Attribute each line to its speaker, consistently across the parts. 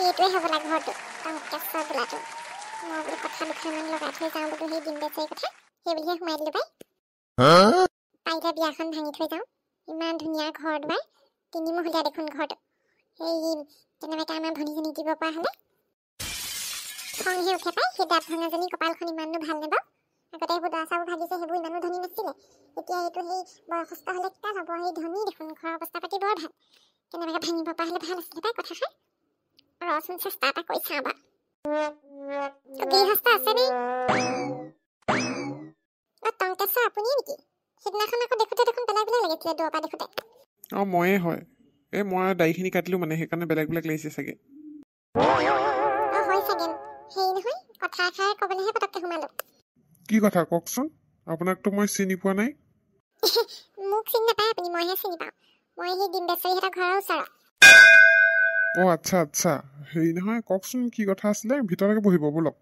Speaker 1: এইটোৱে হ'বলা ঘৰটো টংকেশ্বৰ বোলাটো। মই বোলো কথা দুখাৰমান লগাই থৈ যাওঁ বোলো সেই দিন বেচেৰি কথা সেই বুলিহে সোমাই দিলোঁ পাই। পাৰিলে বিয়াখন ভাঙি থৈ যাওঁ। ইমান ধুনীয়া ঘৰ দুৱাৰ, 3 মহলীয়া দেখোন ঘৰটো। সেই কেনেবাকৈ আমাৰ ভনীজনী দিব পৰা হ'লে খংহে উঠে পাই। সেই দাঁত ভঙাজনী কপালখন ইমানো ভাল নে বাৰু। আগতে সেইবোৰ দৰা চাবোৰ ভাগিছে, সেইবোৰ ইমানো ধনী নাছিলে। এতিয়া এইটো সেই বয়সস্থ হ'লে কিতাল হ'ব, সেই ধনী দেখোন, ঘৰৰ অৱস্থা পাতি বৰ ভাল। কেনেবাকৈ ভাঙিব পৰা হ'লে ভাল আছিলে পাই কথাষাৰ। ৰচোন চেষ্টা এটা কৰি চাওঁ বা। গৃহস্থ আছেনে? টংকেশ্বৰ আপুনিয়ে নেকি? সিদিনাখন আকৌ দেখোঁতে দেখোন বেলেগ বেলেগ লাগিছিলে দূৰৰ পৰা দেখোঁতে।
Speaker 2: ময়ে হয়। মই দাড়িখিনি কাটিলোঁ মানে, সেইকাৰণে বেলেগ বেলেগ লাগিছে চাগে।
Speaker 1: হয় চাগে। হেৰি নহয়, কথা এষাৰ ক'বলৈহে পটককৈ সোমালোঁ।
Speaker 2: কি কথা কওকচোন? আপোনাকতো মই চিনি পোৱা নাই।
Speaker 1: মোক চিনি নাপায় আপুনি, মইহে চিনি পাওঁ। মই সেই ডিম্বেশ্বৰীহঁতৰ ঘৰৰ ওচৰৰ।
Speaker 2: আচ্ছা আচ্ছা, হেৰি নহয়, কওকচোন কি কথা আছিলে? ভিতৰলৈকে বহিব ব'লক।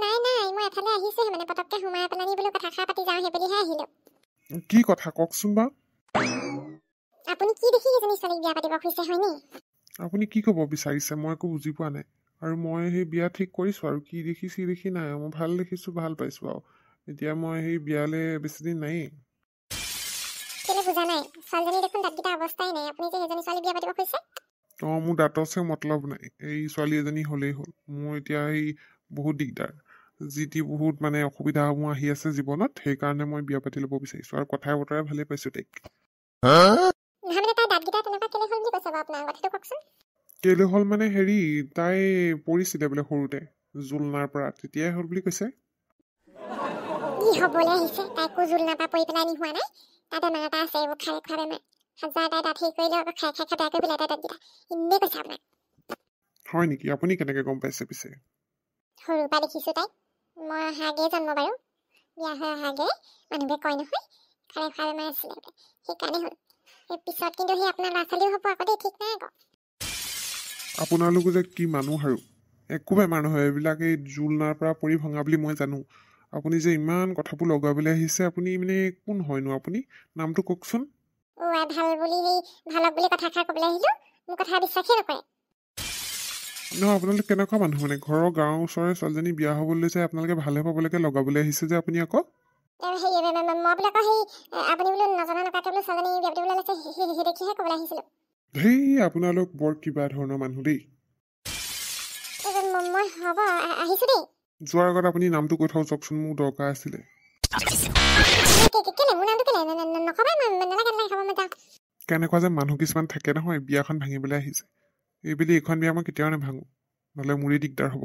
Speaker 1: নাই মই এফালে আহিছোঁহে মানে, পটককৈ সোমাই পেলানি বোলো কথাষাৰ পাতি যাওঁ, সেই বুলিহে আহিলোঁ।
Speaker 2: কি কথা কওকচোন বাৰু?
Speaker 1: আপুনি কি দেখি এজনী ছোৱালীক বিয়া পাতিব খুজিছে হয়নি?
Speaker 2: আপুনি কি ক'ব বিচাৰিছে? মই একো বুজি পোৱা নাই। আৰু মই সেই বিয়া ঠিক কৰিছোঁ, আৰু কি দেখি নাই। মই ভাল দেখিছোঁ, ভাল পাইছোঁ আৰু। এতিয়া মই সেই বিয়ালৈ বেছিদিন নায়েই।
Speaker 1: কেলে বুজা নাই? ছোৱালীজনী দেখোন দাঁতকেইটা অৱস্থাই নাই। আপুনি যে সেইজনী ছোৱালী বিয়া পাতিব খুজিছে?
Speaker 2: মোৰ দাঁতৰ চেও মতলব নাই। এই ছোৱালী এজনী হ'লেই হ'ল। মোৰ এতিয়া এই বহুত দিগদাৰ, যি বহুত মানে অসুবিধাসমূহ আহি আছে জীৱনত, সেইকাৰণে মই বিয়া পাতি ল'ব বিচাৰিছোঁ। আৰু কথাই বতৰাই ভালেই পাইছোঁ তাইক।
Speaker 1: নহয় মানে তাই দাঁতকেইটা তেনেকুৱা কেলে হ'ল বুলি কৈছে বাৰু আপোনাৰ? কথাটো কওকচোন।
Speaker 2: কেলে হ'ল মানে হেৰি, তাই পৰিছিলে বোলে সৰুতে জোলনাৰ পৰা, তেতিয়াই হ'ল বুলি কৈছে।
Speaker 1: কি হ'বলৈ আহিছে? তাইকো জোলনাৰ পৰা পৰি পেলাই হোৱা নাই? তাই বেমাৰ এটা আছে, এইবোৰ খাই খোৱা বেমাৰ। 1000 তাই দাঁত হেৰি কৰিলেও আকৌ খাই বেয়া কৰি পেলাই তাই দাঁতকেইটা। এনেই কৈছে আপোনাক।
Speaker 2: হয় নেকি? আপুনি কেনেকৈ গম পাইছে পিছে?
Speaker 1: সৰুৰ পৰা দেখিছোঁ তাইক। মই অহাগেই জন্ম বাৰু, বিয়া হৈ অহাগেই। মানুহবোৰে কয় নহয় খালে খোৱা বেমাৰ আছিলে বোলে, সেইকাৰণে হ'ল। সেই পিছত কিন্তু সেই আপোনাৰ ল'ৰা ছোৱালীও হ'ব আকৌ দেই, ঠিক নাই আকৌ।
Speaker 2: আপোনালোকো যে কি মানুহ আৰু, একো বেমাৰ নহয় এইবিলাক, এই জোলনাৰ পৰা পৰি ভঙা বুলি মই জানো। আপুনি যে ইমান কথাবোৰ লগাবলৈ আহিছে, আপুনি মানে কোন হয়নো আপুনি? নামটো কওকচোন।
Speaker 1: ভাল বুলি সেই ভালক বুলি কথাষাৰ ক'বলৈ আহিলোঁ, মোৰ কথা বিশ্বাসেই নকৰে।
Speaker 2: নহয়, আপোনালোক কেনেকুৱা মানুহ মানে? ঘৰৰ গাঁৱৰ ওচৰৰে ছোৱালীজনী বিয়া হ'বলৈ লৈছে, আপোনালোকে ভালে পাবলৈকে লগাবলৈ আহিছে যে আপুনি আকৌ?
Speaker 1: মই বোলে আকৌ সেই আপুনি বোলো নজনা নকাকে বোলো ছোৱালীজনী বিয়া পাতিবলৈ লৈছে, সেই দেখিহে ক'বলৈ আহিছিলোঁ।
Speaker 2: আপোনালোক বৰ কিবা ধৰণৰ মানুহ দেই।
Speaker 1: মই হ'ব আহিছোঁ দেই।
Speaker 2: যোৱাৰ আগত আপুনি নামটো কৈ থওঁ যাওকচোন, মোৰ দৰকাৰ আছিলে।
Speaker 1: কেলে মোৰ নামটো কেলে নক'বাই? নালাগে খাব মই যাওঁ।
Speaker 2: কেনেকুৱা যে মানুহ কিছুমান থাকে নহয়, বিয়াখন ভাঙিবলৈ আহিছে। এইবুলি এইখন বিয়া মই কেতিয়াও নাভাঙো, নহ'লে মোৰেই দিগদাৰ হ'ব।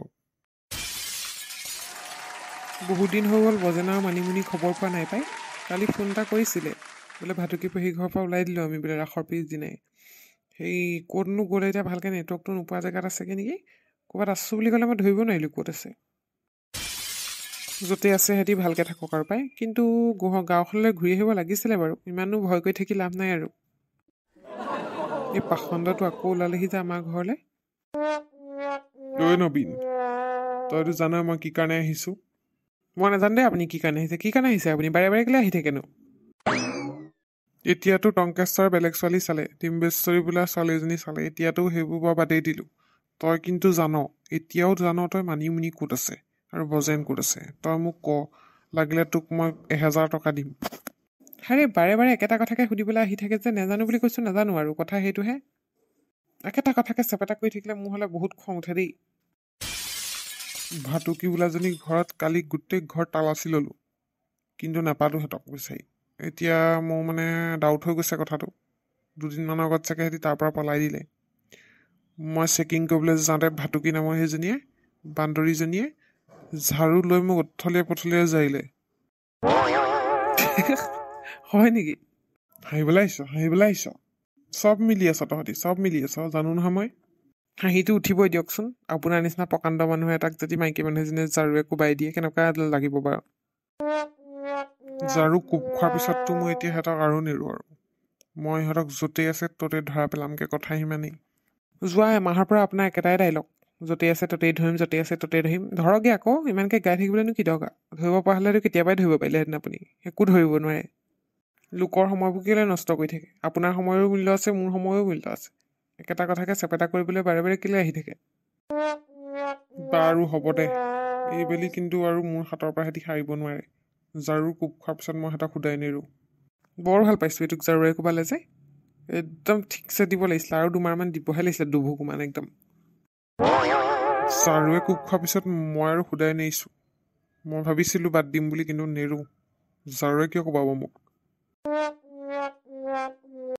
Speaker 2: বহুত দিন হৈ গ'ল বজেনা আৰু মানিমুনি খবৰ পোৱা নাই পাই। কালি ফোন এটা কৰিছিলে, বোলে ভাটুকি পঢ়ি ঘৰৰ পৰা ওলাই দিলোঁ আমি বোলে ৰাসৰ পিছদিনাই। সেই ক'তনো গ'লে এতিয়া ভালকৈ নেটৱৰ্কটো নোপোৱা জেগাত আছেগৈ নেকি? ক'ৰবাত আছোঁ বুলি ক'লে মই ধৰিব নোৱাৰিলোঁ ক'ত আছে। য'তে আছে সিহঁতি ভালকৈ থাকক আৰু পাই। কিন্তু গাঁওখনলৈ ঘূৰি আহিব লাগিছিলে বাৰু, ইমানো ভয় কৰি থাকি লাভ নাই আৰু। এই পাখণ্ডটো আকৌ ওলালেহি যে আমাৰ ঘৰলৈ। নবীন, তইতো জানই মই কি কাৰণে আহিছোঁ। মই নাজানো দেই আপুনি কি কাৰণে আহিছে। কি কাৰণে আহিছে আপুনি? বাৰে বাৰে কেলৈ আহি থাকেনো? এতিয়াতো টংকেশ্বৰ বেলেগ ছোৱালী চালে, ডিম্বেশ্বৰী বোলা ছোৱালী এজনী চালে, এতিয়াতো সেইবোৰ বাৰু বাদেই দিলোঁ। তই কিন্তু এতিয়াও জান তই মানিমুনি ক'ত আছে আৰু বজেন ক'ত আছে। তই মোক ক, লাগিলে তোক মই 1000 টকা দিম। আৰে বাৰে বাৰে একেটা কথাকে সুধিবলৈ আহি থাকে যে। নাজানো বুলি কৈছোঁ, নাজানো আৰু কথা সেইটোহে। একেটা কথাকে চেপেটা কৰি থাকিলে মোৰ হ'লে বহুত খং উঠে দেই। ভাটুকি বোলাজনী ঘৰত কালি গোটেই ঘৰ তালাচি ল'লোঁ, কিন্তু নাপালোঁ সিহঁতক বিচাৰি। এতিয়া মোৰ মানে ডাউট হৈ গৈছে কথাটো। 2 দিনমানৰ আগত চাগে সিহঁতি তাৰ পৰা পলাই দিলে। মই চেকিং কৰিবলৈ যাওঁতে ভাটুকি নামৰ সেইজনীয়ে, বান্দৰীজনীয়ে ঝাৰু লৈ মোক উথলিয়াই পথলিয়াই যাৰিলে। হয় নেকি? হাঁহিবলৈ আহিছ? চব মিলি আছ তহঁতি, চব মিলি আছ, জানো নহয় মই। হাঁহিটো উঠিবই দিয়কচোন। আপোনাৰ নিচিনা প্ৰকাণ্ড মানুহে এটাক যদি মাইকী মানুহ এজনীয়ে ঝাৰুৱে কোবাই দিয়ে, কেনেকুৱা লাগিব বাৰু? ঝাৰু কোব খোৱাৰ পিছততো মই এতিয়া সিহঁতক আৰু নেৰোঁ আৰু। মই সিহঁতক য'তেই আছে ত'তেই ধৰা পেলামকৈ, কথা সিমানেই। যোৱা এমাহৰ পৰা আপোনাৰ একেটাই ডাইলগ, য'তেই আছে ত'তেই ধৰিম, য'তেই আছে ত'তেই ধৰিম। ধৰকগৈ আকৌ, ইমানকৈ গাই থাকিবলৈনো কি দৰকাৰ? ধৰিব পৰা হ'লেতো কেতিয়াবাই ধৰিব পাৰিলেহেঁতেন আপুনি। একো ধৰিব নোৱাৰে। লোকৰ সময়বোৰ কেলৈ নষ্ট কৰি থাকে? আপোনাৰ সময়ৰো মূল্য আছে, মোৰ সময়ৰো মূল্য আছে। একেটা কথাকে চেপেটা কৰিবলৈ বাৰে বাৰে কেলৈ আহি থাকে? বাৰু হ'ব দে এইবেলি কিন্তু আৰু মোৰ হাতৰ পৰা সিহঁতি সাৰিব নোৱাৰে ঝাৰুৰ কোব খোৱাৰ পিছত মই সিহঁতক সোধাই নেৰো বৰ ভাল পাইছোঁ এইটোক ঝাৰুৰে কোবালে যে একদম ঠিকছে দিব লাগিছিলে আৰু দুমাৰমান দিবহে লাগিছিলে দুভুকুমান একদম ঝাৰুৱে কোব খোৱাৰ পিছত মই আৰু সোধাই নেৰিছোঁ মই ভাবিছিলোঁ বাদ দিম বুলি কিন্তু নেৰো ঝাৰুৱে কিয় কোবাব মোক